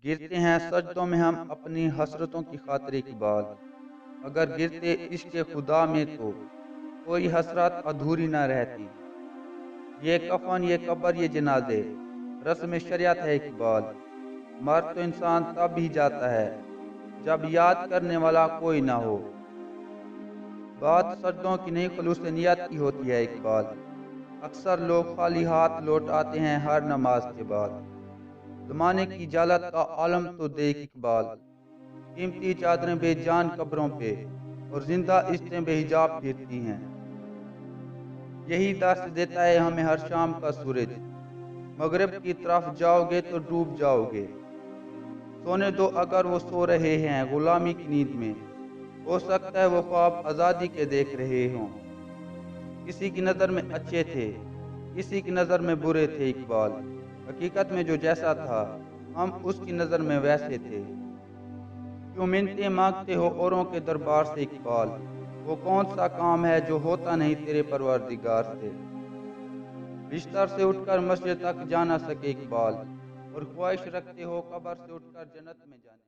گرتے ہیں سجدوں میں ہم اپنی حسرتوں کی خاطر اقبال، اگر گرتے عشق خدا میں تو کوئی حسرت ادھوری نہ رہتی۔ یہ کفن، یہ قبر، یہ جنازے رسم شریعت ہے اقبال، مر تو انسان تب ہی جاتا ہے جب یاد کرنے والا کوئی نہ ہو۔ بات سجدوں کی نہیں خلوص نیت کی ہوتی ہے اقبال، اکثر لوگ خالی ہاتھ لوٹ آتے ہیں ہر نماز کے بعد۔ زمانے کی جالت کا عالم تو دیکھ اقبال، قیمتی چادریں بے جان قبروں پہ اور زندہ عشقیں بے حجاب پھرتی ہیں۔ یہی درس دیتا ہے ہمیں ہر شام کا سورج، مغرب کی طرف جاؤ گے تو ڈوب جاؤ گے۔ سونے دو اگر وہ سو رہے ہیں غلامی کی نیند میں، ہو سکتا ہے وہ خواب آزادی کے دیکھ رہے ہوں۔ کسی کی نظر میں اچھے تھے، کسی کی نظر میں برے تھے اقبال، حقیقت میں جو جیسا تھا ہم اس کی نظر میں ویسے تھے۔ کیوں منتیں مانگتے ہو اوروں کے دربار سے اقبال، وہ کون سا کام ہے جو ہوتا نہیں تیرے پروردگار سے۔ بستر سے اٹھ کر مسجد تک جا نہ سکے اقبال، اور خواہش رکھتے ہو قبر سے اٹھ کر جنت میں جانے کی۔